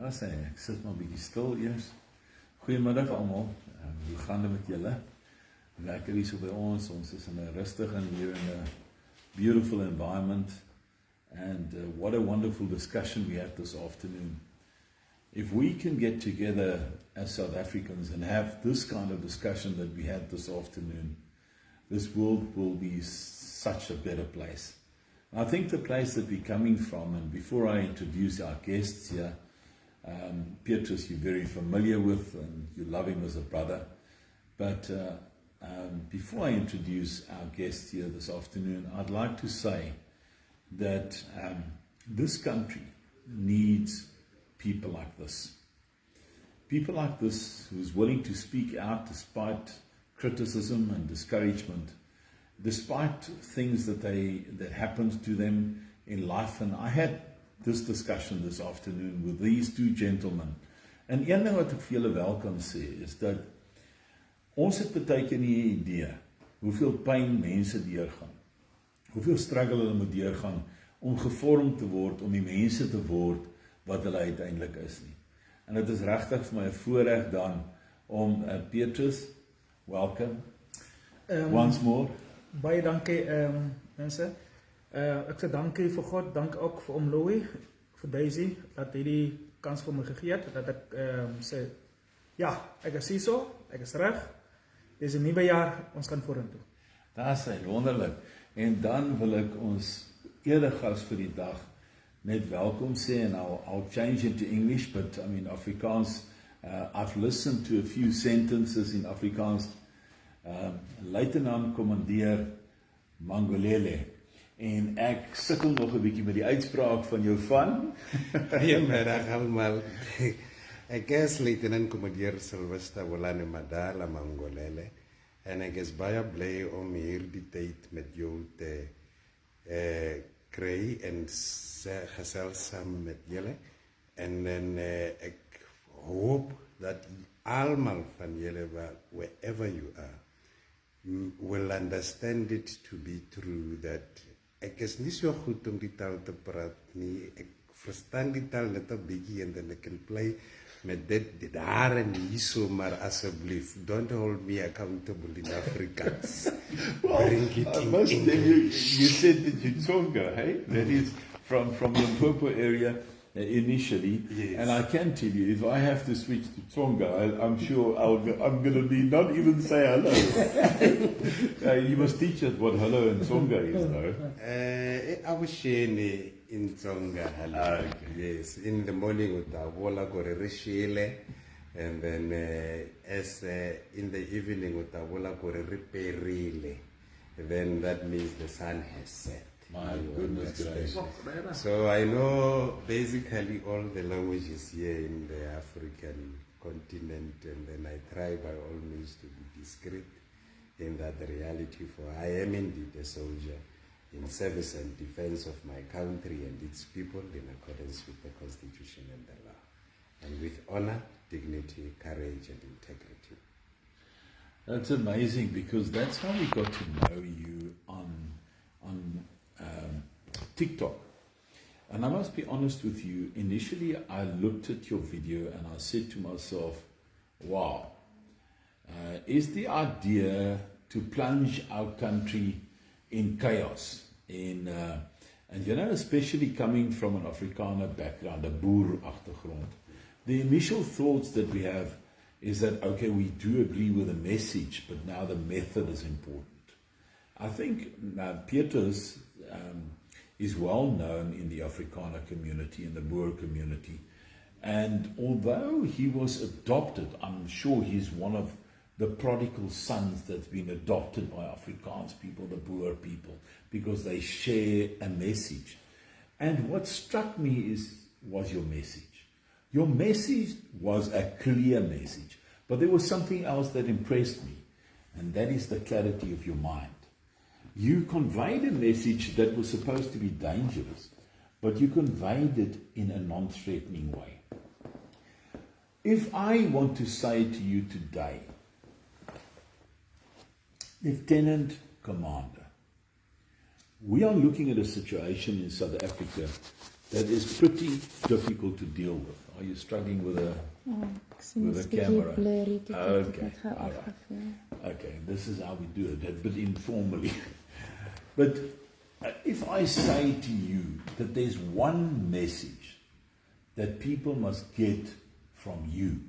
Ja, sê, ek sit maar 'n bietjie stil eers. Goeiemiddag almal. Hoe gaan dit met julle? Lekker hier so by ons. Ons is in 'n rustige en hier in 'n beautiful environment. And what a wonderful discussion we had this afternoon. If we can get together as South Africans and have this kind of discussion that we had this afternoon, this world will be such a better place. I think the place that we're coming from, and before I introduce our guests here, Petrus you're very familiar with and you love him as a brother, but before I introduce our guest here this afternoon, I'd like to say that this country needs people like this. People like this who's willing to speak out despite criticism and discouragement, despite things that happened to them in life. And I had this discussion this afternoon with these two gentlemen. En een ding wat ek vir julle wel kan sê is dat ons het baie keer nie 'n idee hoeveel pyn mense deurgaan, hoeveel struggle hulle moet deurgaan om gevorm te word, om die mense te word wat hulle uiteindelik is nie. En dit is regtig vir my 'n voorreg dan om Petrus, welcome once more. Baie dankie mense. Ek sê dankie vir God, dank ook vir Louis, vir Daisy, dat hy die kans vir my gegee het, dat ek sê, ja, ek is hier so, ek is reg, dis 'n nuwe jaar, ons gaan vorentoe. Daar is hy, wonderlik. En dan wil ek ons eregas vir die dag net welkom sê, and I'll change into English, but I mean Afrikaans, I've listened to a few sentences in Afrikaans. Luitenant Kommandeer Mangolele, en ek sukkel nog 'n bietjie met die uitspraak van jou van. Goeiemiddag almal. Ek is Luitenant Kommandeer Sylvester Wolane Madala Mangolele, en ek is baie bly om hierdie tyd met jou te kry en gesels saam met julle. En dan ek hoop dat almal van julle, wherever you are, will understand it to be true, that ek is nie so goed om die taal te praat nie, ek verstaan die taal net 'n bietjie en dan ek kan play met dit daar en hierso, maar asseblief, don't hold me accountable in Afrikaans. Well, bring it I in must tell you, English. you said that you're Tsonga, hey? That is from the Limpopo area initially, Yes. and I can tell you, if I have to switch to Tsonga, I'm sure I'm going to be not even say hello. You must teach us what hello in Tsonga is, though. I was sharing in Tsonga, hello. Yes, in the morning with Avola Gorishile, and then in the evening with Avola Goriperile. Then that means the sun has set. My goodness gracious. So I know basically all the languages here in the African continent, and then I try by all means to be discreet in that reality, for I am indeed a soldier in service and defense of my country and its people in accordance with the Constitution and the law, and with honor, dignity, courage and integrity. That's amazing, because that's how we got to know you on TikTok. And I must be honest with you, initially I looked at your video and I said to myself, wow, is the idea to plunge our country in chaos, and you know, especially coming from an Afrikaner background, a boer achtergrond, the initial thoughts that we have is that, okay, we do agree with the message, but now the method is important. I think Petrus is well known in the Afrikaner community, in the Boer community, and although he was adopted, I'm sure he's one of the prodigal sons that's been adopted by Afrikaans people, the Boer people, because they share a message. And what struck me was your message. Your message was a clear message, but there was something else that impressed me, and that is the clarity of your mind. You conveyed a message that was supposed to be dangerous, but you conveyed it in a non-threatening way. If I want to say to you today, Lieutenant Commander, we are looking at a situation in South Africa that is pretty difficult to deal with. Are you struggling with a camera? Blurry, Okay. All right. Okay, this is how we do it, a bit informally. But if I say to you that there's one message that people must get from you,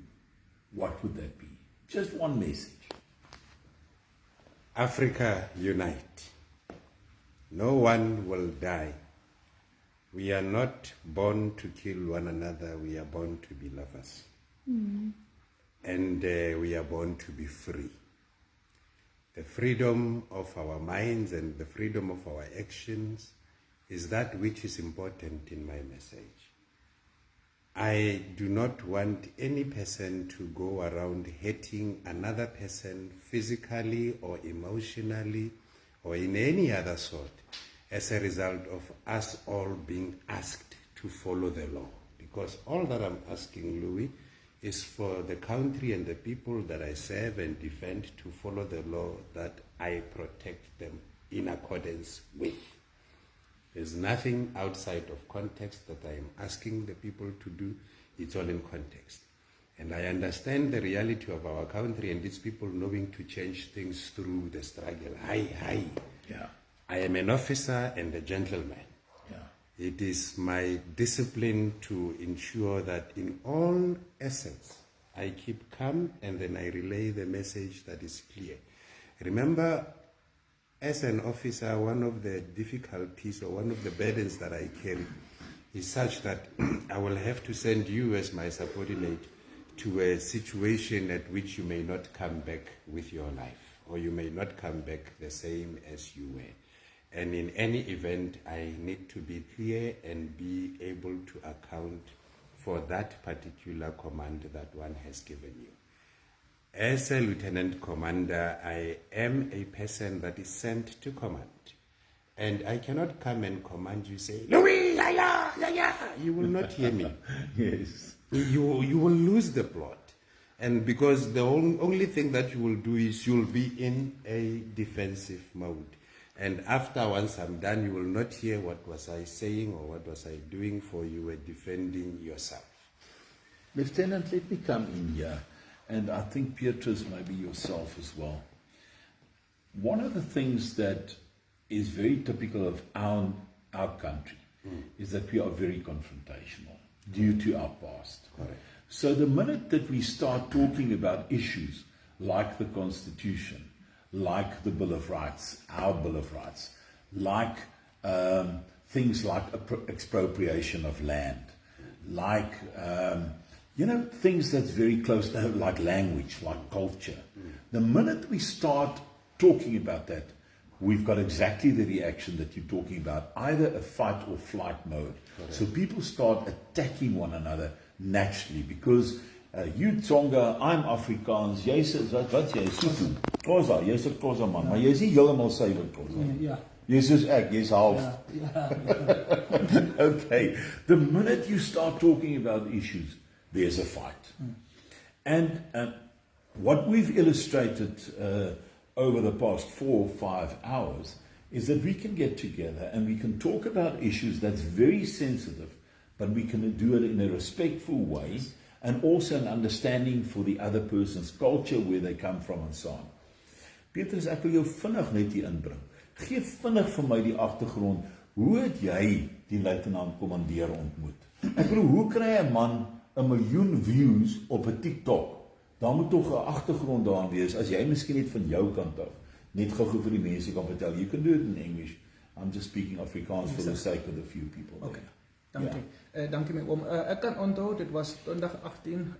what would that be? Just one message. Africa, unite. No one will die. We are not born to kill one another. We are born to be lovers. And we are born to be free. The freedom of our minds and the freedom of our actions is that which is important in my message. I do not want any person to go around hating another person physically or emotionally or in any other sort as a result of us all being asked to follow the law. Because all that I'm asking, Louis, is for the country and the people that I serve and defend to follow the law that I protect them in accordance with. There's nothing outside of context that I am asking the people to do. It's all in context. And I understand the reality of our country and its people knowing to change things through the struggle. Hi. Yeah. I am an officer and a gentleman. Yeah. It is my discipline to ensure that in all essence, I keep calm and then I relay the message that is clear. Remember, as an officer, one of the difficulties or one of the burdens that I carry is such that I will have to send you as my subordinate to a situation at which you may not come back with your life, or you may not come back the same as you were. And in any event, I need to be clear and be able to account for that particular command that one has given you. As a lieutenant commander, I am a person that is sent to command. And I cannot come and command you, say, Louis, yeah. You will not hear me. Yes. You will lose the plot. And because the only thing that you will do is you'll be in a defensive mode. And after once I'm done, you will not hear what was I saying or what was I doing, for you were defending yourself. Lieutenant, let me come in here. And I think Beatrice, maybe yourself as well. One of the things that is very typical of our country is that we are very confrontational due to our past. Correct. So the minute that we start talking about issues like the Constitution, like the Bill of Rights, our Bill of Rights, like things like expropriation of land, like things that's very close to, like language, like culture. The minute we start talking about that, we've got exactly the reaction that you're talking about, either a fight or flight mode. Correct. So people start attacking one another naturally, because you Tsonga, I'm Afrikaans, jy sê wat jy is Sotho. Xhosa, jy's 'n Xhosa man, maar jy's nie heeltemal suiwer Xhosa nie. Ja. Jy's soos ek, jy's half. Okay. The minute you start talking about issues, there's a fight. And what we've illustrated over the past 4 or 5 hours is that we can get together and we can talk about issues that's very sensitive, but we can do it in a respectful way, and also an understanding for the other person's culture, where they come from and so on. Petrus, ek wil jou vinnig net hier inbring. Gee vinnig vir my die agtergrond. Hoe het jy die luitenant-kommandeer ontmoet? Ek bedoel, hoe kry 'n man 1 miljoen views op 'n TikTok? Daar moet tog 'n agtergrond daarin wees, as jy miskien net van jou kant af net gou-gou vir die mense kan vertel. You can do it in English. I'm just speaking Afrikaans for the sake of the few people there. Okay. Dankie. Dankie my oom. Ek kan onthou, dit was 2018,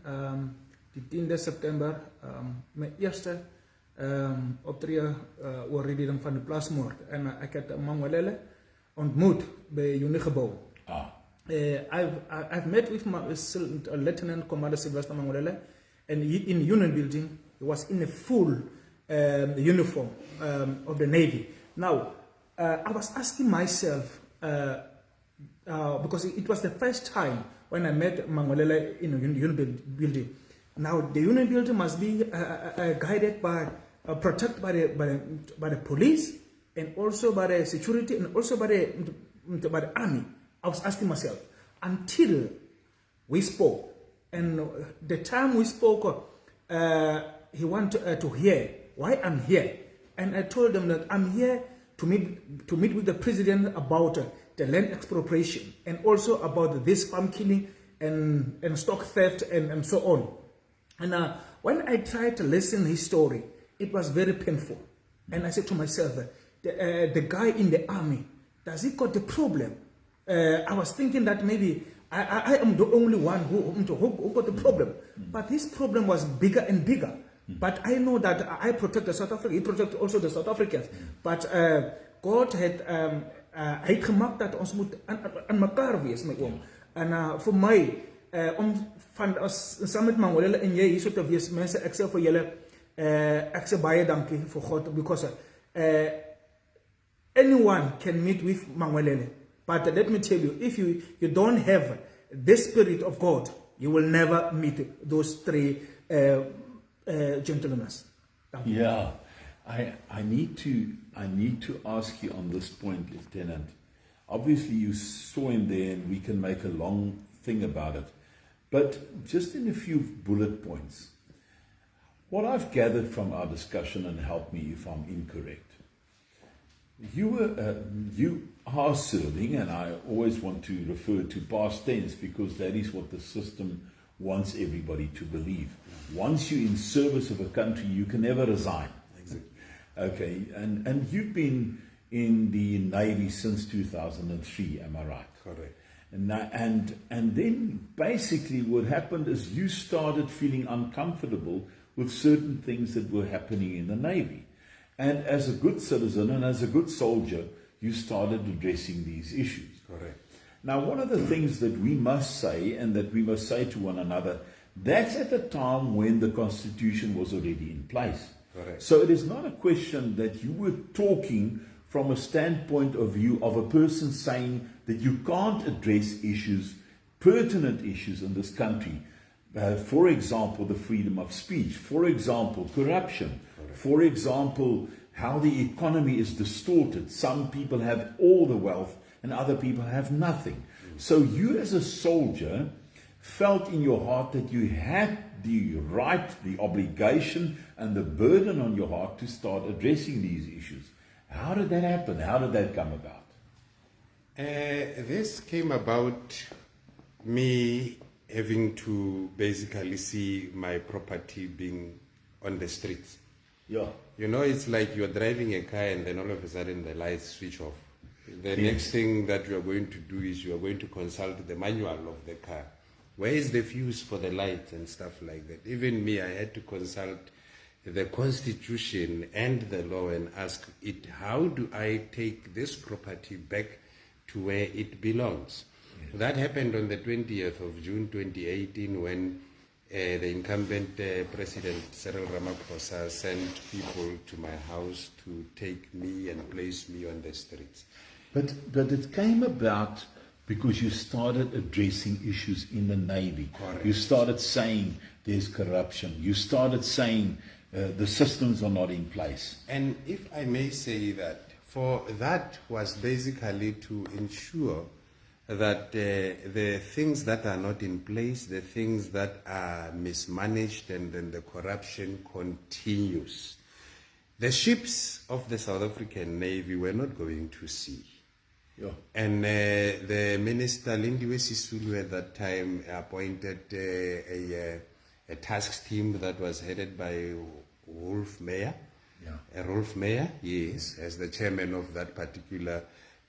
die 10de September, my eerste optrede oor redeling van die plasmoord. En ek het Mangolele ontmoet by Unigebou. I've met with my Lieutenant Commander Sylvester Mangolele, and in Union Building, he was in a full uniform of the Navy. Now, I was asking myself, because it was the first time when I met Mangolele in a Union Building. Now, the Union Building must be guided by, protected by the police, and also by the security, and also by the army. I was asking myself, until we spoke. And the time we spoke, he wanted to hear why I'm here. And I told him that I'm here to meet with the president about the land expropriation and also about this farm killing and stock theft and so on. And when I tried to listen his story, it was very painful. And I said to myself, the guy in the army, does he got the problem? I was thinking that maybe I am the only one who got the problem. But his problem was bigger and bigger. But I know that I protect the South Africans, he protect also the South Africans. But God had, hy het gemaak dat ons moet aan mekaar wees, my oom. En vir my, om saam met Mangolele en jy hier so te wees, mense, ek sê vir julle, ek sê baie dankie vir God, because anyone can meet with Mangolele. But let me tell you, if you don't have this spirit of God, you will never meet those three gentlemen. Yeah, I need to ask you on this point, Lieutenant. Obviously, you saw him there, and we can make a long thing about it. But just in a few bullet points, what I've gathered from our discussion, and help me if I'm incorrect, you are serving, and I always want to refer to past tense because that is what the system wants everybody to believe. Once you're in service of a country, you can never resign. Exactly. Okay, and you've been in the Navy since 2003, am I right? Correct. And then basically what happened is you started feeling uncomfortable with certain things that were happening in the Navy. And as a good citizen and as a good soldier, you started addressing these issues. Correct. Now, one of the things that we must say, and that we must say to one another, that's at a time when the Constitution was already in place. Correct. So it is not a question that you were talking from a standpoint of view of a person saying that you can't address issues, pertinent issues in this country. For example, the freedom of speech. For example, corruption. Correct. For example, how the economy is distorted. Some people have all the wealth and other people have nothing. So you as a soldier felt in your heart that you had the right, the obligation, and the burden on your heart to start addressing these issues. How did that happen? How did that come about? This came about me having to basically see my property being on the streets. Yeah. You know, it's like you're driving a car and then all of a sudden the lights switch off. The next thing that you are going to do is you are going to consult the manual of the car. Where is the fuse for the light and stuff like that? Even me, I had to consult the Constitution and the law and ask it, how do I take this property back to where it belongs? Yes. That happened on the 20th of June 2018 when the incumbent President Cyril Ramaphosa sent people to my house to take me and place me on the streets. But it came about because you started addressing issues in the Navy. Correct. You started saying there's corruption. You started saying the systems are not in place. And if I may say that, for that was basically to ensure that the things that are not in place, the things that are mismanaged, and then the corruption continues. The ships of the South African Navy were not going to sea. Yeah. And the Minister Lindiwe Sisulu at that time appointed a task team that was headed by Rolf Meyer. Yeah. Rolf Meyer, yes, as the chairman of that particular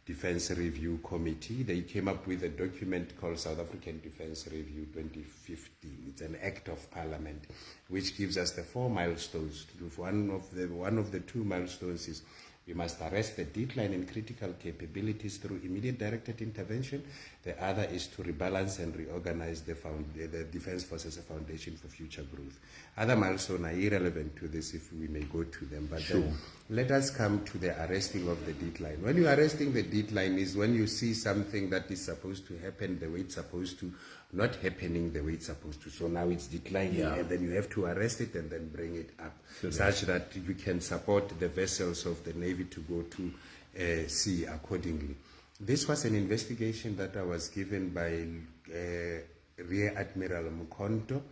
Defense Review Committee. They came up with a document called South African Defense Review 2015. It's an act of parliament which gives us the 4 milestones. One of the 2 milestones is we must arrest the decline in critical capabilities through immediate directed intervention. The other is to rebalance and reorganize the Defense Force as a foundation for future growth. Other milestones are irrelevant to this if we may go to them. But sure. Then let us come to the arresting of the decline. When you're arresting the decline is when you see something that is supposed to happen the way it's supposed to, not happening the way it's supposed to. So now it's declining, Yeah. and then you have to arrest it and then bring it up, Sure. such that you can support the vessels of the Navy to go to sea accordingly. this was an investigation that I was given by Rear Admiral Mkhonto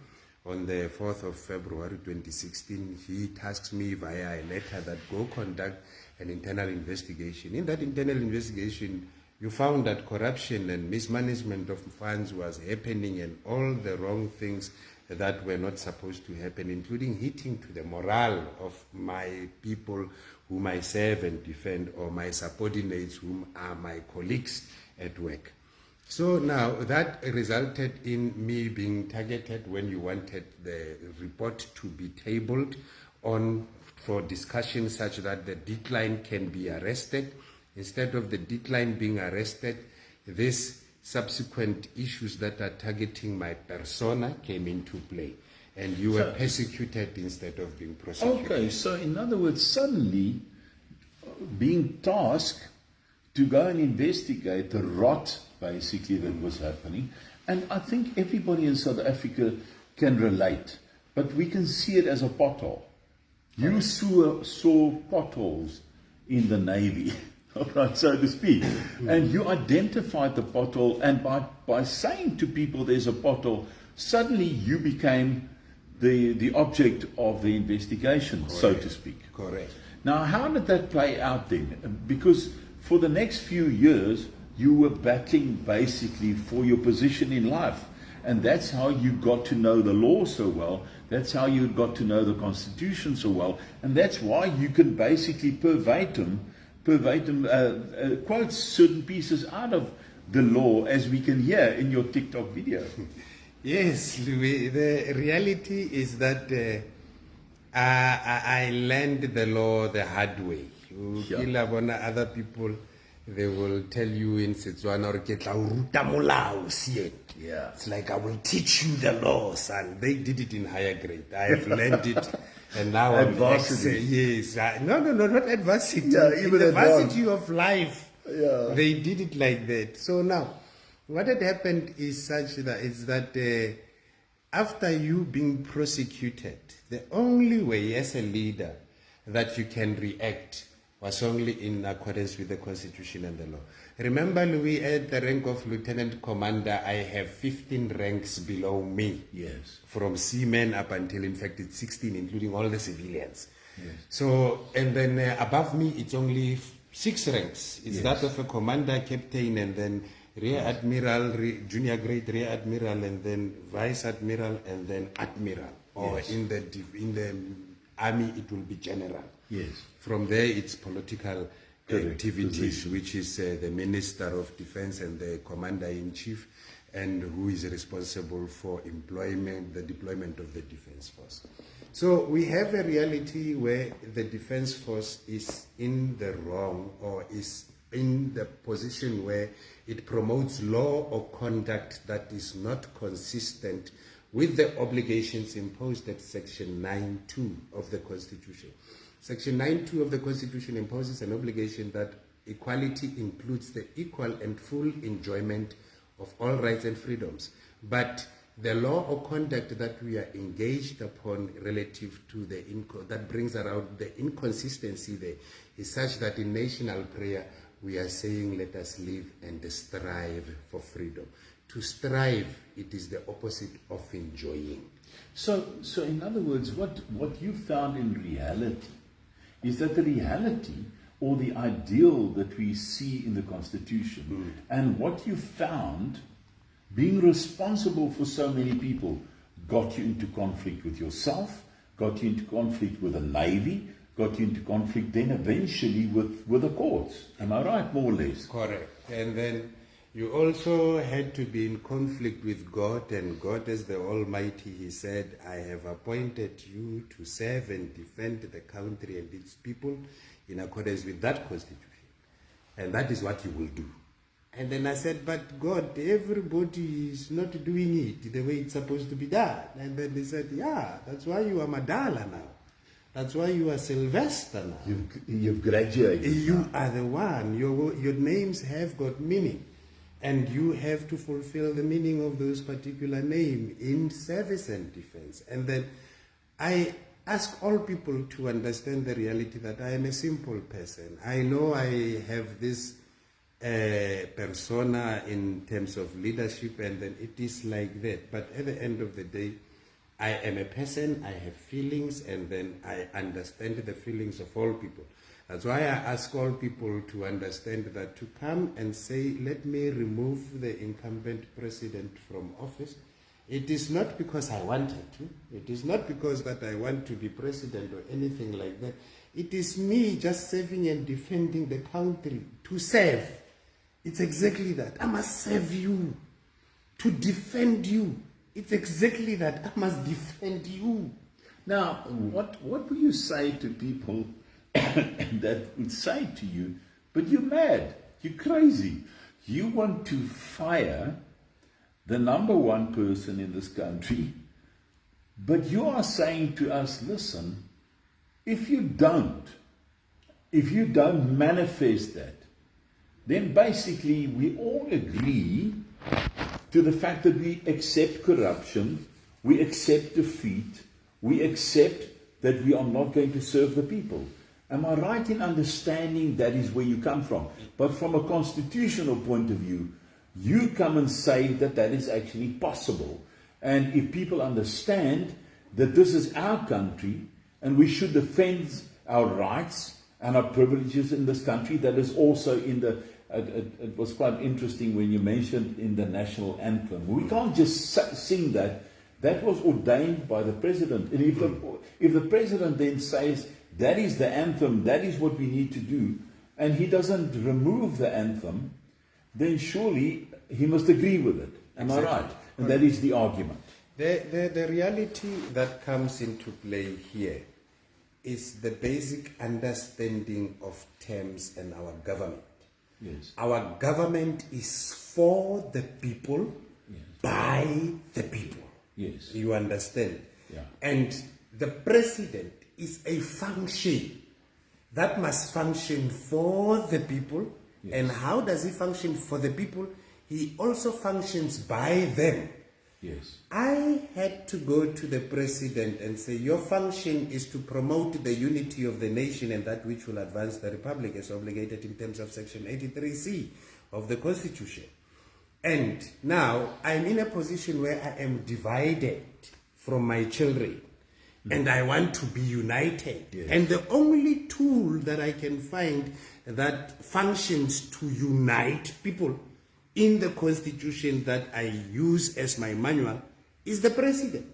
on the 4th of February 2016. He tasked me via a letter that go conduct an internal investigation. In that internal investigation, you found that corruption and mismanagement of funds was happening and all the wrong things that were not supposed to happen, including hitting to the morale of my people whom I serve and defend, or my subordinates whom are my colleagues at work. So now that resulted in me being targeted when you wanted the report to be tabled on for discussion such that the decline can be arrested. Instead of the decline being arrested, these subsequent issues that are targeting my persona came into play. And you were persecuted instead of being prosecuted. Okay, so in other words, suddenly being tasked to go and investigate the rot, basically, that was happening. And I think everybody in South Africa can relate, but we can see it as a pothole. You saw potholes in the Navy, right, so to speak, and you identified the pothole, and by saying to people there's a pothole, suddenly you became the object of the investigation, correct, so to speak. Correct. Now, how did that play out then? Because for the next few years, you were battling basically for your position in life. And that's how you got to know the law so well. That's how you got to know the Constitution so well. And that's why you can basically verbatim quote certain pieces out of the law, as we can hear in your TikTok video. Yes, Louis, the reality is that I learned the law the hard way. Other people, they will tell you in Setswana, Yeah. it's like, I will teach you the law, son. They did it in higher grade. I have learned it, and now I'm yes. Not adversity. Yeah, in even the advanced. varsity of life. Yeah. They did it like that. So now, what had happened is such that after you being prosecuted, the only way as a leader that you can react was only in accordance with the Constitution and the law. Remember, Louis, at the rank of Lieutenant Commander, I have 15 ranks below me. Yes. From seamen up until, in fact, it's 16, including all the civilians. Yes. So, and then above me, it's only 6 ranks. It's that of a commander, captain, and then Rear Admiral, junior grade Rear Admiral, and then Vice Admiral, and then Admiral. Or in the army, it will be general. Yes. From there, it's political activities, position, which is the Minister of Defense and the Commander-in-Chief, and who is responsible for the deployment of the Defense Force. So we have a reality where the Defense Force is in the wrong, or is in the position where it promotes law or conduct that is not consistent with the obligations imposed at Section 9.2 of the Constitution. Section 9.2 of the Constitution imposes an obligation that equality includes the equal and full enjoyment of all rights and freedoms. But the law or conduct that we are engaged upon relative to that brings around the inconsistency there is such that in national prayer we are saying, let us live and strive for freedom. To strive, it is the opposite of enjoying. So in other words, what you found in reality is that the reality or the ideal that we see in the Constitution and what you found being responsible for so many people got you into conflict with yourself, got you into conflict with the Navy, got you into conflict then eventually with the courts. Am I right, more or less? Correct. And then you also had to be in conflict with God, and God as the Almighty, He said, I have appointed you to serve and defend the country and its people in accordance with that Constitution. And that is what you will do. And then I said, but God, everybody is not doing it the way it's supposed to be done. And then they said, yeah, that's why you are Madala now. That's why you are Sylvester now. You've graduated. You are the one. Your names have got meaning. And you have to fulfill the meaning of those particular names in service and defense. And then I ask all people to understand the reality that I am a simple person. I know I have this persona in terms of leadership, and then it is like that. But at the end of the day, I am a person, I have feelings, and then I understand the feelings of all people. That's why I ask all people to understand that to come and say, let me remove the incumbent president from office, it is not because I wanted to. It is not because that I want to be president or anything like that. It is me just serving and defending the country. To serve. It's exactly that. I must serve you. To defend you. It's exactly that. I must defend you. Now, what will you say to people that would say to you, but you're mad, you're crazy, you want to fire the number one person in this country, but you are saying to us, listen, if you don't manifest that, then basically we all agree to the fact that we accept corruption, we accept defeat, we accept that we are not going to serve the people. Am I right in understanding that is where you come from? But from a constitutional point of view, you come and say that that is actually possible. And if people understand that this is our country and we should defend our rights and our privileges in this country, that is also in the, it was quite interesting when you mentioned in the national anthem. We can't just sing that. That was ordained by the president. And if the president then says, that is the anthem, that is what we need to do, and he doesn't remove the anthem, then surely he must agree with it. Am I right? And that is the argument. The reality that comes into play here is the basic understanding of terms and our government. Yes. Our government is for the people, yes, by the people. Yes. You understand? Yeah. And the president is a function that must function for the people. Yes. And how does he function for the people? He also functions by them. Yes. I had to go to the president and say, your function is to promote the unity of the nation and that which will advance the republic as obligated in terms of section 83C of the Constitution. And now I'm in a position where I am divided from my children. And I want to be united. Yes. And the only tool that I can find that functions to unite people in the Constitution that I use as my manual is the president.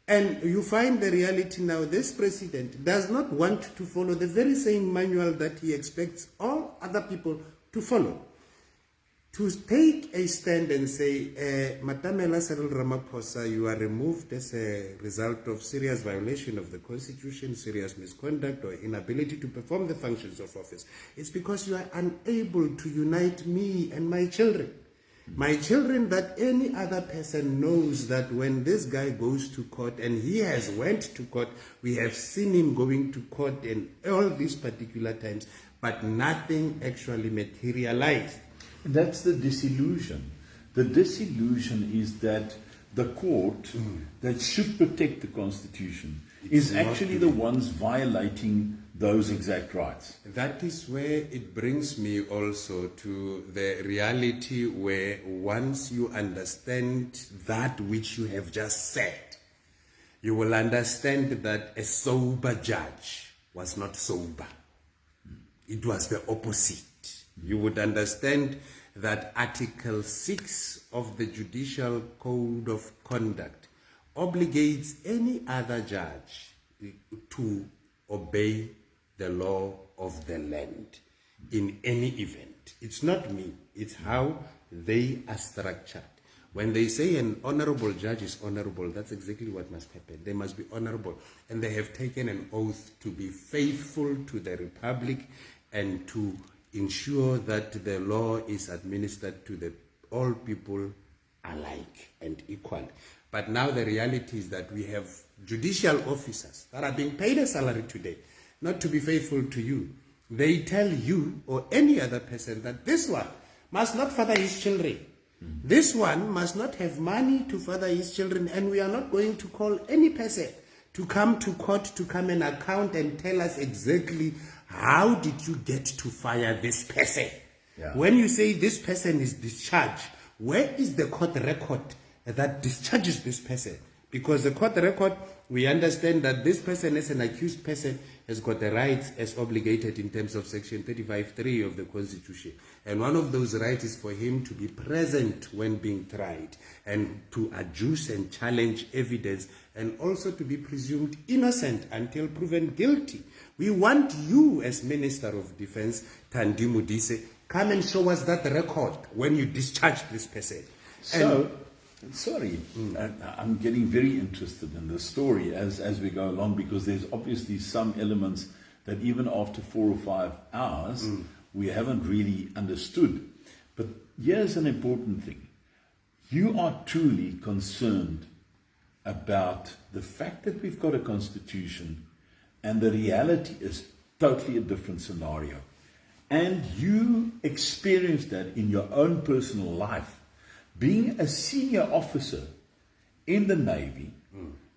And you find the reality now, this president does not want to follow the very same manual that he expects all other people to follow. To take a stand and say, Matamela Cyril Ramaphosa, you are removed as a result of serious violation of the Constitution, serious misconduct, or inability to perform the functions of office. It's because you are unable to unite me and my children. My children, that any other person knows that when this guy goes to court, and he has went to court, we have seen him going to court in all these particular times, but nothing actually materialized. That's the disillusion. The disillusion is that the court that should protect the Constitution is actually the ones violating those exact rights. That is where it brings me also to the reality where once you understand that which you have just said, you will understand that a sober judge was not sober. It was the opposite. You would understand that Article 6 of the Judicial Code of Conduct obligates any other judge to obey the law of the land in any event. It's not me, it's how they are structured. When they say an honorable judge is honorable, that's exactly what must happen. They must be honorable. And they have taken an oath to be faithful to the Republic and to ensure that the law is administered to all people alike and equal. But now the reality is that we have judicial officers that are being paid a salary today, not to be faithful to you. They tell you or any other person that this one must not father his children. This one must not have money to father his children, and we are not going to call any person to come to court to come and account and tell us exactly how did you get to fire this person. Yeah. When you say this person is discharged, where is the court record that discharges this person? Because the court record, we understand that this person as an accused person has got the rights as obligated in terms of Section 35(3) of the Constitution. And one of those rights is for him to be present when being tried and to adduce and challenge evidence and also to be presumed innocent until proven guilty. We want you as Minister of Defense, Thandi Modise, come and show us that record when you discharge this person. So, sorry, I'm getting very interested in this story as we go along, because there's obviously some elements that even after 4 or 5 hours, we haven't really understood. But here's an important thing. You are truly concerned about the fact that we've got a constitution and the reality is totally a different scenario. And you experienced that in your own personal life, being a senior officer in the Navy,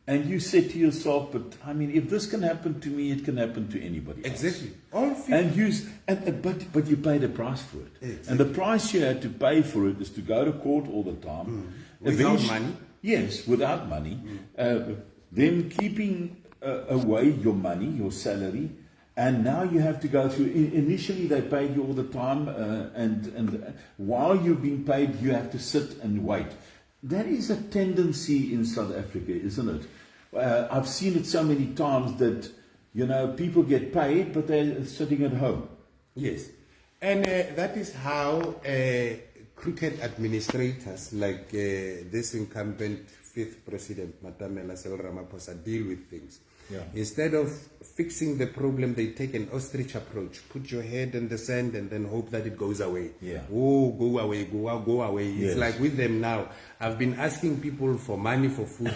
and you said to yourself, but I mean, if this can happen to me, it can happen to anybody else. Exactly. But you paid a price for it. Exactly. And the price you had to pay for it is to go to court all the time. Without money? Yes, without money. Then keeping away your money, your salary, and now you have to go through. Initially, they paid you all the time, and while you're being paid, you have to sit and wait. That is a tendency in South Africa, isn't it? I've seen it so many times that, people get paid, but they're sitting at home. Yes. And that is how crooked administrators like this incumbent 5th President, Matamela Cyril Ramaphosa, deal with things. Yeah. Instead of fixing the problem, they take an ostrich approach. Put your head in the sand and then hope that it goes away. Yeah. Oh, go away, go away. Yes. It's like with them now. I've been asking people for money for food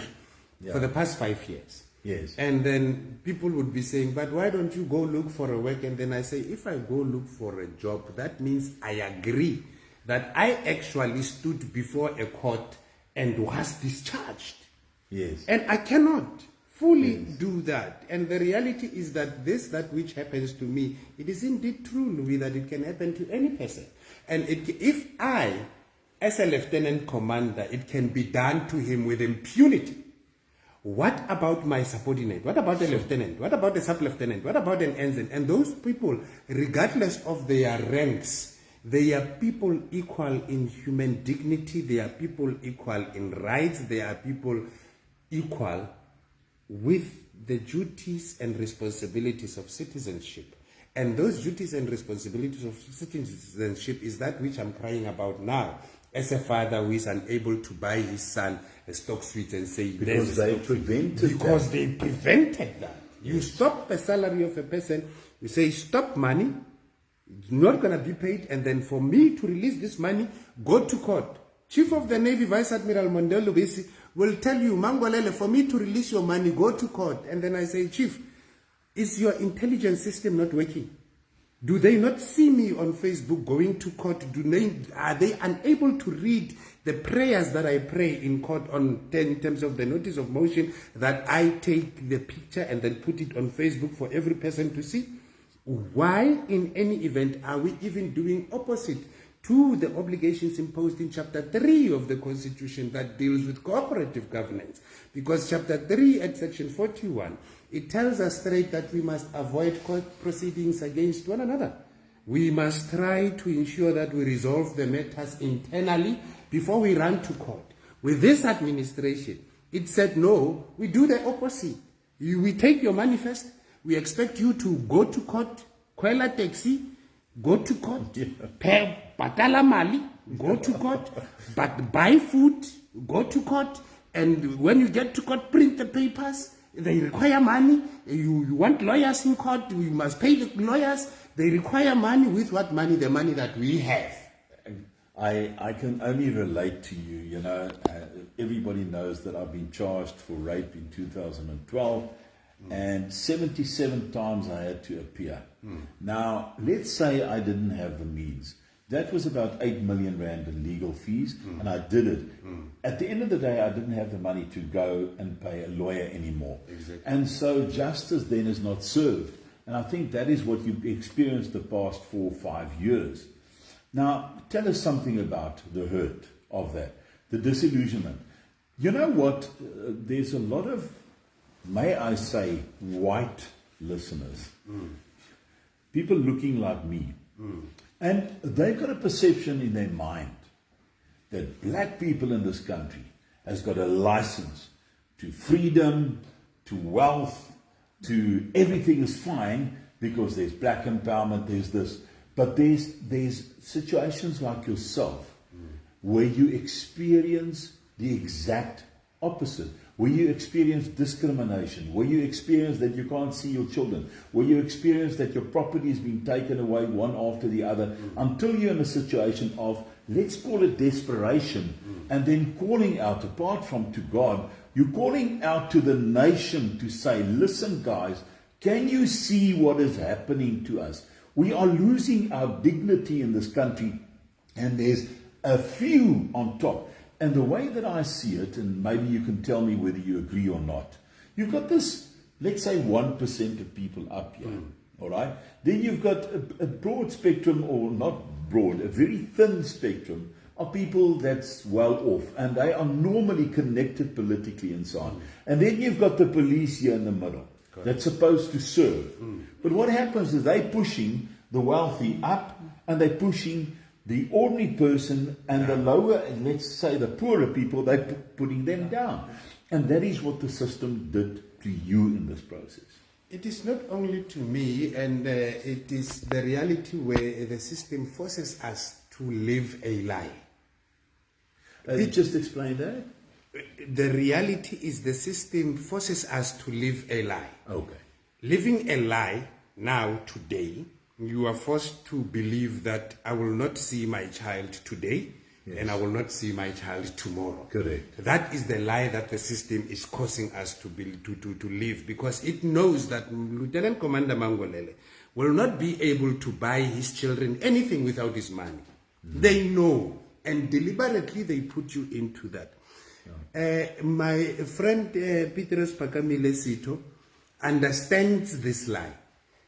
for the past 5 years. Yes. And then people would be saying, but why don't you go look for a work? And then I say, if I go look for a job, that means I agree that I actually stood before a court and was discharged. Yes. And I cannot fully do that. And the reality is that that which happens to me, it is indeed true, Louis, that it can happen to any person. And if I, as a lieutenant commander, it can be done to him with impunity. What about my subordinate? What about a lieutenant? What about a sub-lieutenant? What about an ensign? And those people, regardless of their ranks, they are people equal in human dignity. They are people equal in rights. They are people equal with the duties and responsibilities of citizenship. And those duties and responsibilities of citizenship is that which I'm crying about now. As a father who is unable to buy his son a stock sweet and say, Because they prevented that. You stop the salary of a person, you say, stop money, it's not going to be paid, and then for me to release this money, go to court. Chief of the Navy, Vice Admiral Mondelo Besi, will tell you, Mangwalele, for me to release your money, go to court. And then I say, Chief, is your intelligence system not working? Do they not see me on Facebook going to court? Are they unable to read the prayers that I pray in court in terms of the notice of motion, that I take the picture and then put it on Facebook for every person to see? Why, in any event, are we even doing opposite to the obligations imposed in Chapter 3 of the Constitution that deals with cooperative governance? Because Chapter 3 at Section 41, it tells us straight that we must avoid court proceedings against one another. We must try to ensure that we resolve the matters internally before we run to court. With this administration, it said, no, we do the opposite. We take your money first. We expect you to go to court, kwela taxi, go to court, pay patala mali, go to court, but buy food, go to court, and when you get to court, print the papers. They require money. You want lawyers in court, we must pay the lawyers. They require money. With what money? The money that we have. I can only relate to you. Everybody knows that I've been charged for rape in 2012, and 77 times I had to appear. Now, let's say I didn't have the means. That was about 8 million rand in legal fees, and I did it. At the end of the day, I didn't have the money to go and pay a lawyer anymore. Exactly. And so justice then is not served. And I think that is what you've experienced the past 4 or 5 years. Now, tell us something about the hurt of that, the disillusionment. You know what? There's a lot of, may I say, white listeners. People looking like me. And they've got a perception in their mind that black people in this country has got a license to freedom, to wealth, to everything is fine because there's black empowerment, there's this. But there's situations like yourself where you experience the exact opposite, where you experience discrimination, where you experience that you can't see your children, where you experience that your property is being taken away one after the other, until you're in a situation of, let's call it desperation, and then calling out, apart from to God, you're calling out to the nation to say, listen guys, can you see what is happening to us? We are losing our dignity in this country, and there's a few on top. And the way that I see it, and maybe you can tell me whether you agree or not, you've got this, let's say 1% of people up here, all right? Then you've got a broad spectrum, or not broad, a very thin spectrum of people that's well off, and they are normally connected politically and so on. And then you've got the police here in the middle that's supposed to serve. But what happens is they're pushing the wealthy up, and they're pushing the ordinary person and the lower, and let's say the poorer people, they're putting them down. And that is what the system did to you in this process. It is not only to me, and it is the reality where the system forces us to live a lie. Just explain that. The reality is the system forces us to live a lie. Okay. Living a lie now, today, you are forced to believe that I will not see my child today, and I will not see my child tomorrow. Correct. That is the lie that the system is causing us to live, because it knows that Lieutenant Commander Mangolele will not be able to buy his children anything without his money. They know, and deliberately they put you into that. My friend Petrus Pakamile Sito understands this lie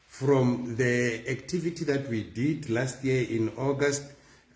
from the activity that we did last year in August.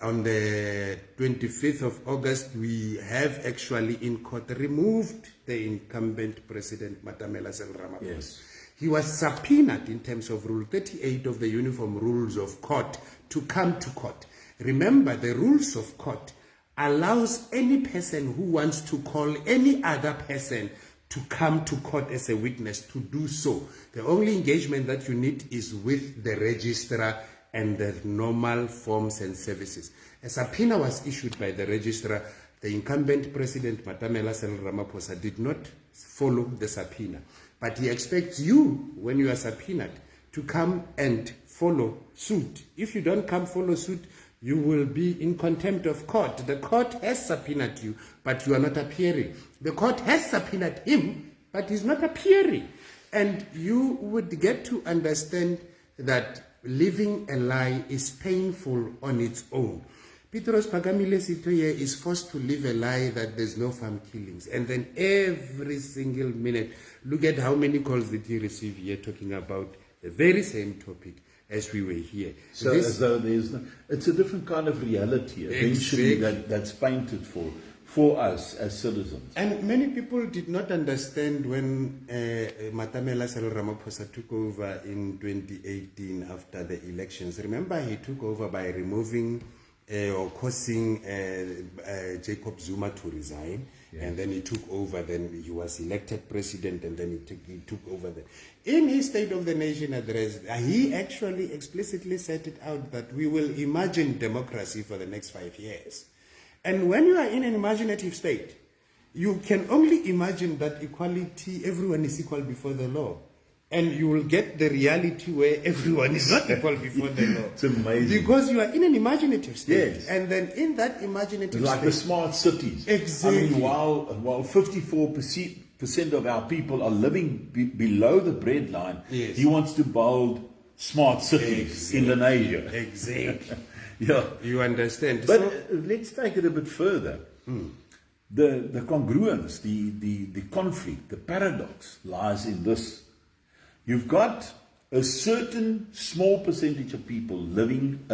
On the 25th of August, we have actually in court removed the incumbent President Matamela Ramaphosa. Yes. He was subpoenaed in terms of Rule 38 of the Uniform Rules of Court to come to court. Remember, the rules of court allows any person who wants to call any other person to come to court as a witness to do so. The only engagement that you need is with the registrar and the normal forms and services. A subpoena was issued by the registrar. The incumbent President Matamela Ramaphosa did not follow the subpoena, but he expects you, when you are subpoenaed, to come and follow suit. If you don't come follow suit, you will be in contempt of court. The court has subpoenaed you, but you are not appearing. The court has subpoenaed him, but he's not appearing. And you would get to understand that living a lie is painful on its own. Petros Pagamile Sitoye is forced to live a lie that there's no farm killings. And then every single minute, look at how many calls did he receive here talking about the very same topic as we were here. So as though there's no, it's a different kind of reality eventually that's painted for us as citizens. And many people did not understand when Matamela Ramaphosa took over in 2018 after the elections. Remember, he took over by removing or causing Jacob Zuma to resign. Yes. And then he took over, then he was elected president, and then he took over. In his State of the Nation address, he actually explicitly set it out that we will imagine democracy for the next 5 years. And when you are in an imaginative state, you can only imagine that equality, everyone is equal before the law. And you will get the reality where everyone is not equal before the law. It's amazing. Because you are in an imaginative state. Yes. And then in that imaginative like state... the smart cities. Exactly. I mean, while 54% of our people are living below the breadline, yes, he wants to build smart cities in Indonesia. Exactly. Yeah. You understand. But let's take it a bit further. The congruence, the conflict, the paradox lies in this. You've got a certain small percentage of people living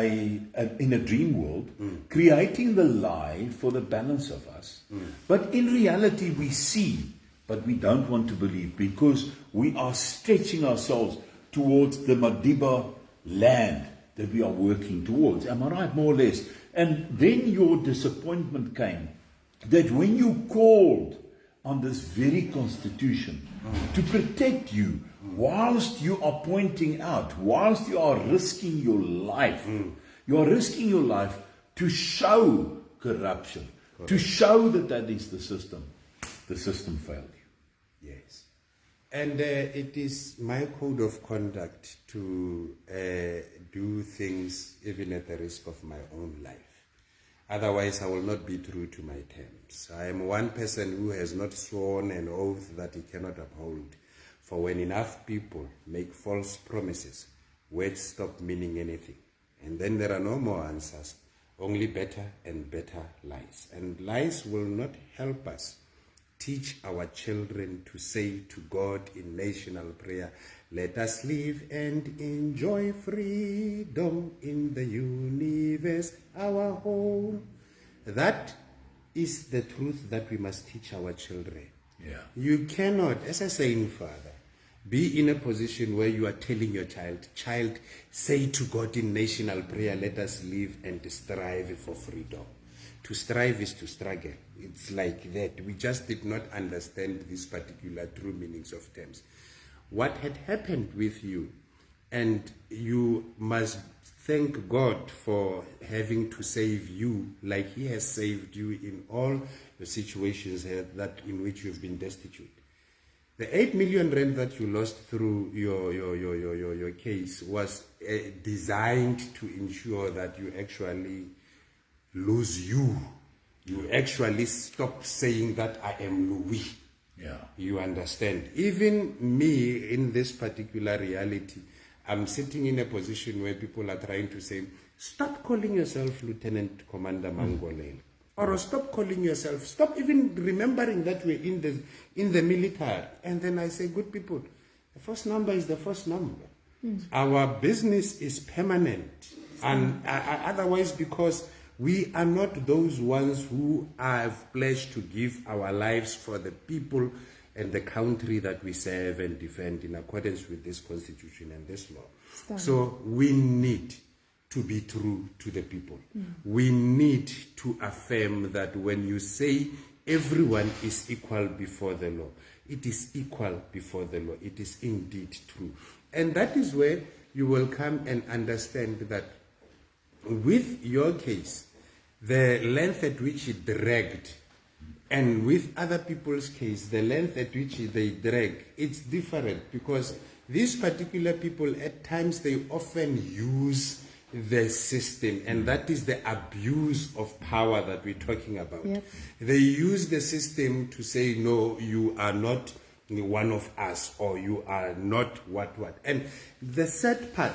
in a dream world, creating the lie for the balance of us. But in reality, we see, but we don't want to believe because we are stretching ourselves towards the Madiba land that we are working towards. Am I right? More or less. And then your disappointment came that when you called on this very constitution to protect you, whilst you are pointing out, whilst you are risking your life, you are risking your life to show corruption, to show that that is the system. The system failed you. Yes. And it is my code of conduct to do things even at the risk of my own life. Otherwise, I will not be true to my terms. I am one person who has not sworn an oath that he cannot uphold. For when enough people make false promises, words stop meaning anything. And then there are no more answers, only better and better lies. And lies will not help us teach our children to say to God in national prayer, let us live and enjoy freedom in the universe, our home. That is the truth that we must teach our children. Yeah. You cannot, as a saying father, be in a position where you are telling your child, say to God in national prayer, let us live and strive for freedom. To strive is to struggle. It's like that. We just did not understand these particular true meanings of terms. What had happened with you, and you must thank God for having to save you like He has saved you in all the situations that in which you've been destitute. The 8 million rand that you lost through your case was designed to ensure that you actually lose you. You actually stop saying that I am Louis. Yeah. You understand? Even me in this particular reality, I'm sitting in a position where people are trying to say, stop calling yourself Lieutenant Commander Mangolele. Or stop calling yourself, stop even remembering that we're in the military. And then I say, good people, the first number is the first number. Our business is permanent. And otherwise, because we are not those ones who have pledged to give our lives for the people and the country that we serve and defend in accordance with this constitution and this law. So we need to be true to the people. We need to affirm that when you say everyone is equal before the law, it is equal before the law. It is indeed true. And that is where you will come and understand that with your case, the length at which it dragged, and with other people's case, the length at which they drag, it's different, because these particular people, at times, they often use the system, and that is the abuse of power that we're talking about. Yep. They use the system to say, no, you are not one of us, or you are not what. And the sad part,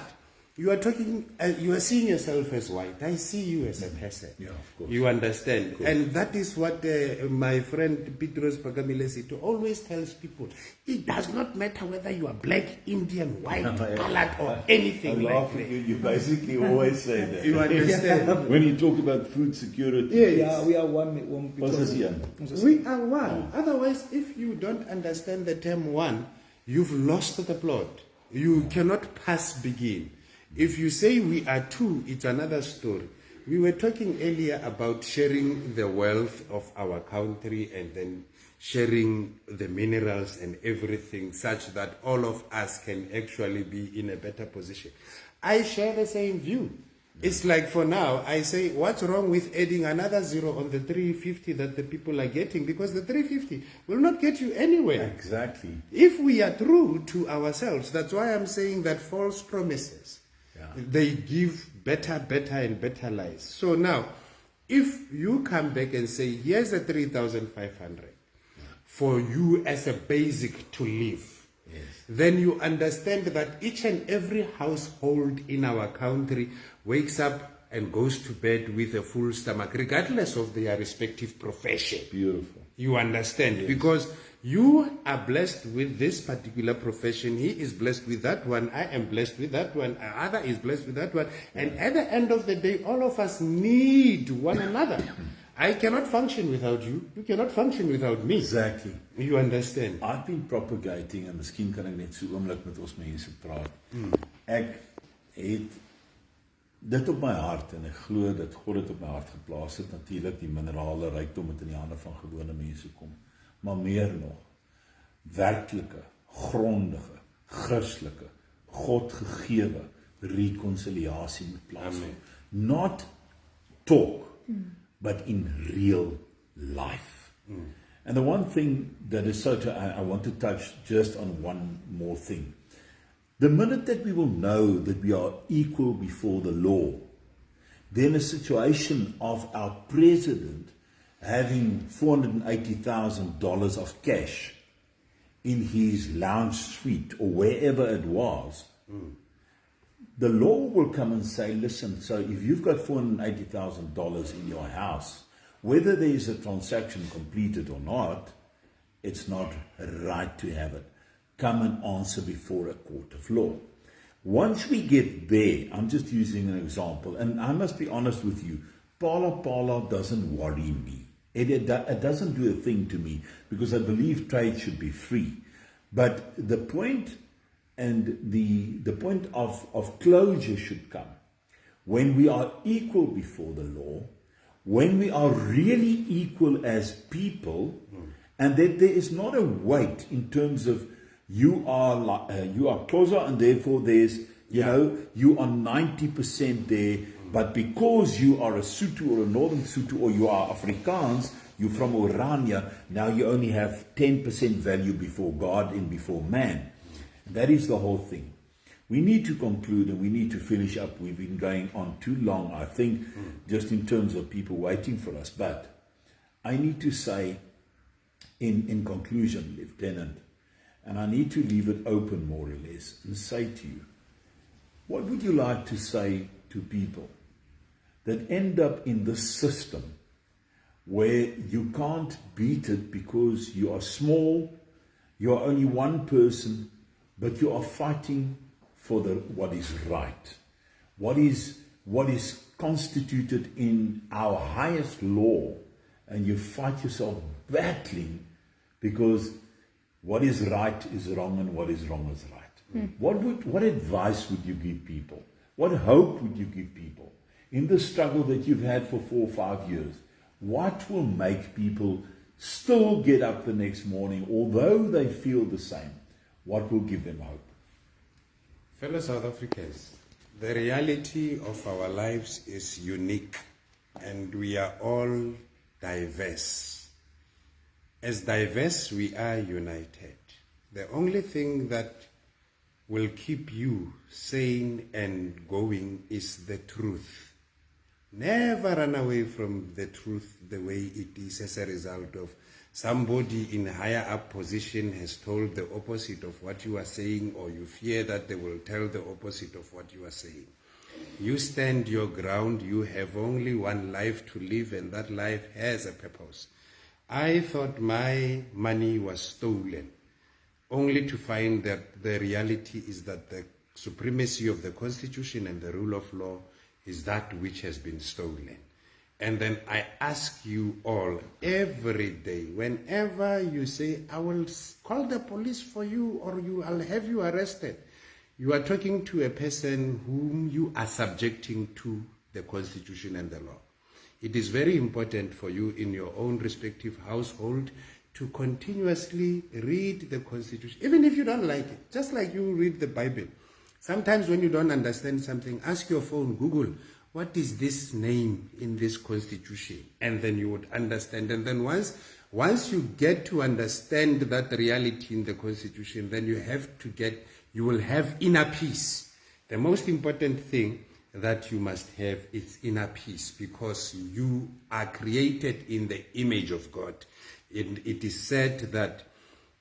you are talking, you are seeing yourself as white. I see you as a person. Yeah, of course. You understand? And that is what my friend Petros Pagamilesi always tells people. It does not matter whether you are black, Indian, white, colored, or anything I like laugh that. at you. You basically always say that. You understand? When you talk about food security. Yeah, we are one What's this here? We are one. Otherwise, if you don't understand the term one, you've lost the plot. You cannot pass begin. If you say we are two, it's another story. We were talking earlier about sharing the wealth of our country and then sharing the minerals and everything such that all of us can actually be in a better position. I share the same view. It's like for now, I say, what's wrong with adding another zero on the 350 that the people are getting? Because the 350 will not get you anywhere. Exactly. If we are true to ourselves, that's why I'm saying that false promises, they give better and better lies. So now, if you come back and say, here's a 3,500 for you as a basic to live, then you understand that each and every household in our country wakes up and goes to bed with a full stomach, regardless of their respective profession. Beautiful. You understand? Because you are blessed with this particular profession. He is blessed with that one. I am blessed with that one. Other is blessed with that one. And at the end of the day, all of us need one another. I cannot function without you. You cannot function without me. Exactly. You understand? I've been propagating, en miskien kan ek net so oomblik met ons mense praat. Ek het dit op my hart en ek glo dat God dit op my hart geplaas het. Natuurlik die minerale rykdom het in die hande van gewone mense kom, maar meer nog werklike, grondige, Christelike, God gegewe rekonsiliasie moet plaasvind. Not talk, but in real life. And the one thing that is I want to touch just on one more thing. The minute that we will know that we are equal before the law, then a situation of our president having $480,000 of cash in his lounge suite or wherever it was, the law will come and say, listen, so if you've got $480,000 in your house, whether there is a transaction completed or not, it's not right to have it. Come and answer before a court of law. Once we get there, I'm just using an example, and I must be honest with you, Pala doesn't worry me. It doesn't do a thing to me, because I believe trade should be free. But the point and the point of closure should come when we are equal before the law, when we are really equal as people, and that there is not a weight in terms of you are Xhosa and therefore there's you are 90% there, but because you are a Sotho or a Northern Sotho or you are Afrikaans, you're from Orania, now you only have 10% value before God and before man. That is the whole thing. We need to conclude and we need to finish up. We've been going on too long, I think, just in terms of people waiting for us. But I need to say, in conclusion, Lieutenant, and I need to leave it open more or less, and say to you, what would you like to say to people that end up in this system where you can't beat it because you are small, you are only one person, but you are fighting for what is right, what is constituted in our highest law, and you fight yourself battling because what is right is wrong and what is wrong is right. What advice would you give people? What hope would you give people in the struggle that you've had for 4 or 5 years? What will make people still get up the next morning, although they feel the same? What will give them hope? Fellow South Africans, the reality of our lives is unique, and we are all diverse. As diverse, we are united. The only thing that will keep you sane and going is the truth. Never run away from the truth the way it is as a result of somebody in a higher up position has told the opposite of what you are saying, or you fear that they will tell the opposite of what you are saying. You stand your ground. You have only one life to live, and that life has a purpose. I thought my money was stolen, only to find that the reality is that the supremacy of the Constitution and the rule of law is that which has been stolen. And then I ask you all every day, whenever you say, I will call the police for you, or I'll have you arrested, you are talking to a person whom you are subjecting to the Constitution and the law. It is very important for you in your own respective household to continuously read the Constitution, even if you don't like it, just like you read the Bible. Sometimes when you don't understand something, ask your phone, Google, what is this name in this Constitution? And then you would understand. And then once you get to understand that reality in the Constitution, then you will have inner peace. The most important thing that you must have is inner peace, because you are created in the image of God. It is said that,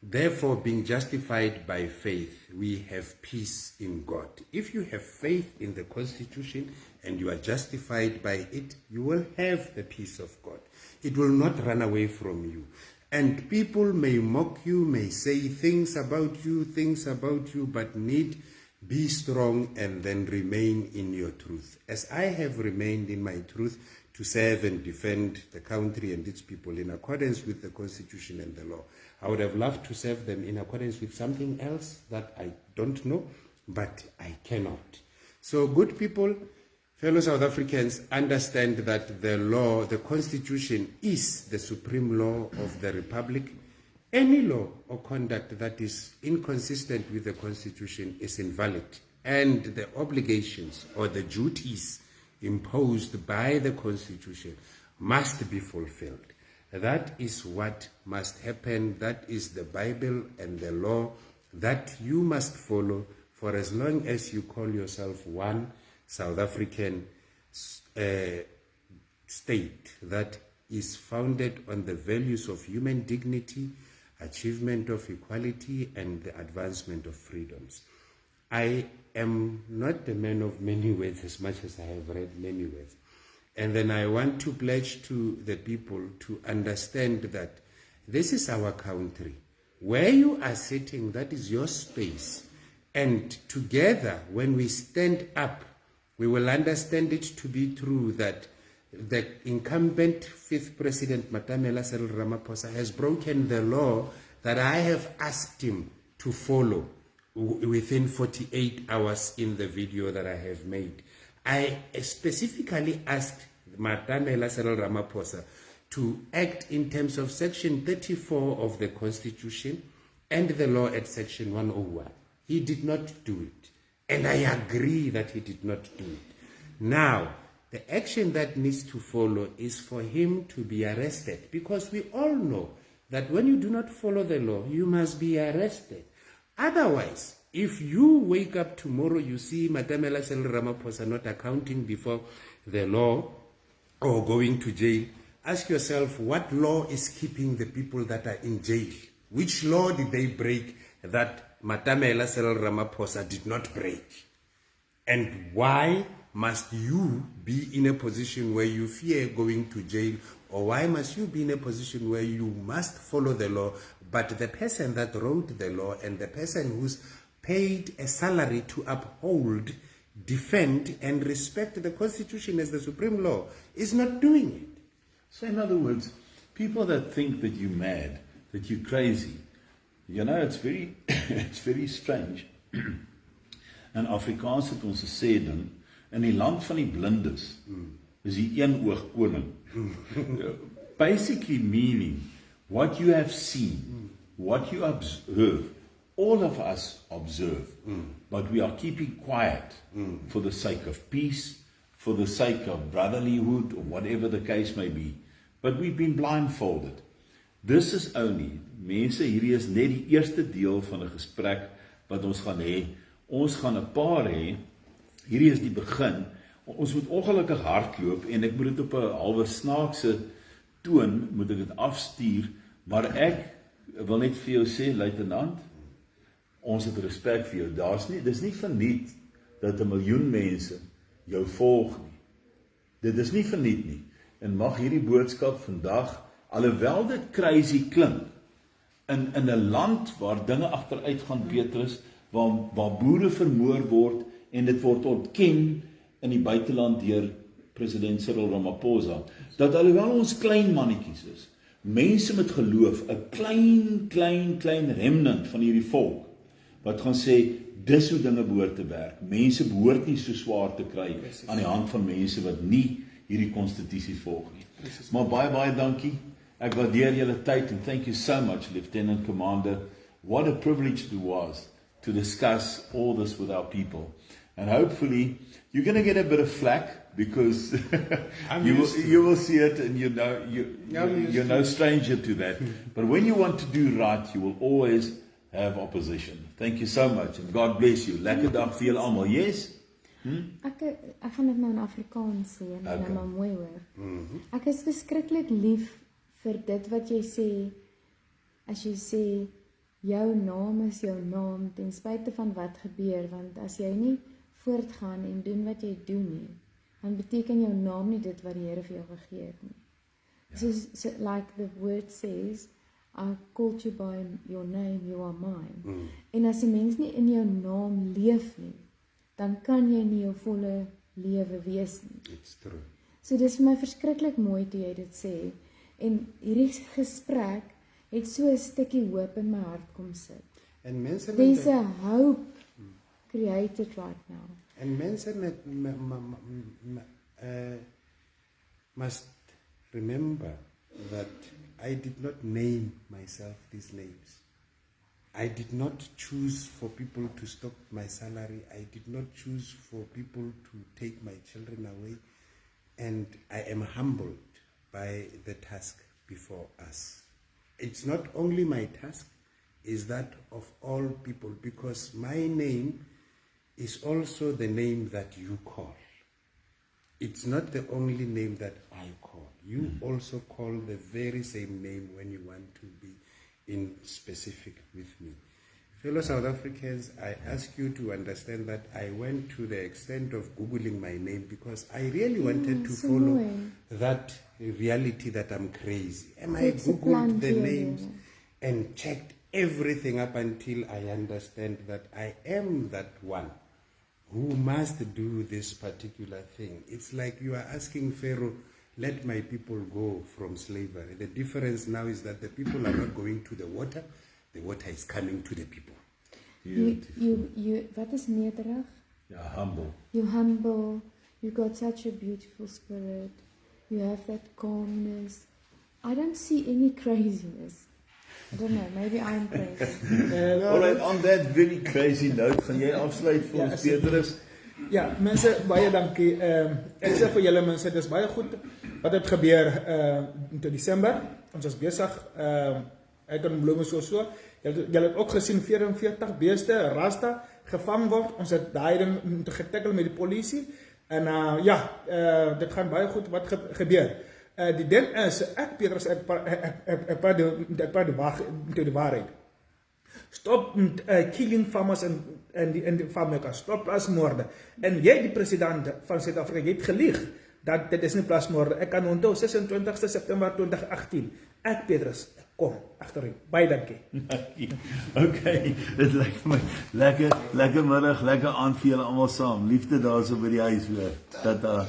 therefore, being justified by faith, we have peace in God. If you have faith in the Constitution and you are justified by it, you will have the peace of God. It will not run away from you. And people may mock you, may say things about you, but need be strong and then remain in your truth. As I have remained in my truth to serve and defend the country and its people in accordance with the Constitution and the law, I would have loved to serve them in accordance with something else that I don't know, but I cannot. So good people, fellow South Africans, understand that the law, the Constitution, is the supreme law of the Republic. Any law or conduct that is inconsistent with the Constitution is invalid, and the obligations or the duties imposed by the Constitution must be fulfilled. That is what must happen. That is the Bible and the law that you must follow for as long as you call yourself one South African state that is founded on the values of human dignity, achievement of equality, and the advancement of freedoms. I am not a man of many words as much as I have read many words. And then I want to pledge to the people to understand that this is our country. Where you are sitting, that is your space. And together, when we stand up, we will understand it to be true that the incumbent 5th President, Matamela Cyril Ramaphosa, has broken the law that I have asked him to follow within 48 hours in the video that I have made. I specifically asked Matamela Cyril Ramaphosa to act in terms of Section 34 of the Constitution and the law at Section 101. He did not do it. And I agree that he did not do it. Now, the action that needs to follow is for him to be arrested, because we all know that when you do not follow the law, you must be arrested. Otherwise, if you wake up tomorrow, you see Matamela Cyril Ramaphosa not accounting before the law or going to jail, ask yourself, what law is keeping the people that are in jail? Which law did they break that Matamela Cyril Ramaphosa did not break? And why must you be in a position where you fear going to jail? Or why must you be in a position where you must follow the law, but the person that wrote the law and the person who's paid a salary to uphold, defend, and respect the Constitution as the supreme law is not doing it? So in other words, people that think that you're mad, that you're crazy, you know, it's very, it's very strange. In Afrikaans het ons gesê ding, in die land van die blindes, is die een oog koning. Basically meaning, what you have seen, what you observe, all of us observe, but we are keeping quiet for the sake of peace, for the sake of brotherlyhood, or whatever the case may be. But we've been blindfolded. This is only, mense, hierdie is net die eerste deel van 'n gesprek wat ons gaan hê. Ons gaan 'n paar hê. Hierdie is die begin. Ons moet ongelukkig hardloop en ek moet dit op 'n halwe snaakse toon moet ek dit afstuur, maar ek wil net vir jou sê, luitenant, ons het respek vir jou. Dis nie verniet dat 'n miljoen mense jou volg nie. Dit is nie verniet nie. En mag hierdie boodskap vandag, alhoewel dit crazy klink, in 'n land waar dinge agteruit gaan, Petrus, waar boere vermoor word en dit word ontken in die buiteland deur president Cyril Ramaphosa, dat alhoewel ons klein mannetjies is, mense met geloof, 'n klein remnant van hierdie volk, wat gaan sê, dis hoe dinge behoort te werk. Mense behoort nie so swaar te kry aan die hand van mense wat nie hierdie konstitusie volg nie. Maar baie dankie. Ek waardeer julle tyd, and thank you so much, Lieutenant Commander. What a privilege it was to discuss all this with our people. And hopefully, you're going to get a bit of flack, because you will see it, and you're no stranger to that. But when you want to do right, you will always have opposition. Thank you so much, and God bless you. Lekker dag vir julle almal. Yes? Ek gaan dit nou in Afrikaans sê, en nou maar mooi hoor. Ek is verskriklik lief vir dit wat jy sê, as jy sê, jou naam is jou naam, ten spyte van wat gebeur, want as jy nie voortgaan en doen wat jy doen nie, dan beteken jou naam nie dit wat die Here vir jou gegee het nie. So like the word says, I called you by your name, you are mine. En as 'n mens nie in jou naam leef nie, dan kan jy nie jou volle lewe wees nie. It's true. So dis vir my verskriklik mooi toe jy dit sê. En hierdie gesprek het so 'n stukkie hoop in my hart kom sit. En mense There's a hope created right now. En mense must remember that I did not name myself these names. I did not choose for people to stop my salary. I did not choose for people to take my children away. And I am humbled by the task before us. It's not only my task, it's that of all people, because my name is also the name that you call. It's not the only name that I call. You also call the very same name when you want to be in specific with me. Fellow South Africans, I ask you to understand that I went to the extent of Googling my name because I really wanted to follow that reality that I'm crazy. And I Googled the names and checked everything up until I understand that I am that one who must do this particular thing. It's like you are asking Pharaoh, let my people go from slavery. The difference now is that the people are not going to the water is coming to the people. You wat is nederig? Yeah, humble. You humble, you got such a beautiful spirit, you have that calmness. I don't see any craziness. I don't know, maybe I'm crazy. Alright, on that very crazy note, gaan jy afsluit vir ons, Petrus? Ja, mense, baie dankie. Ek sê vir julle mense, dis baie goed wat het gebeur in Desember. Ons was besig, ek en bloeme so. Julle het ook gesien 44 beeste, Rasta, gevang word. Ons het daai ding getikkel met die polisie. En dit gaan baie goed wat gebeur. Die ding is, ek Petrus, ek praat die waarheid. Stop killing farmers in die farmmakers. Stop plaasmoorde. En jy, die president van Suid-Afrika, jy het gelieg dat dit is nie plaasmoorde. Ek kan onthou 26 September 2018. Ek Petrus, kom agter u. Baie dankie. Okay, dit lyk vir my lekker middag, lekker aand vir julle almal saam. Liefde daar so by die huis weer. Tata.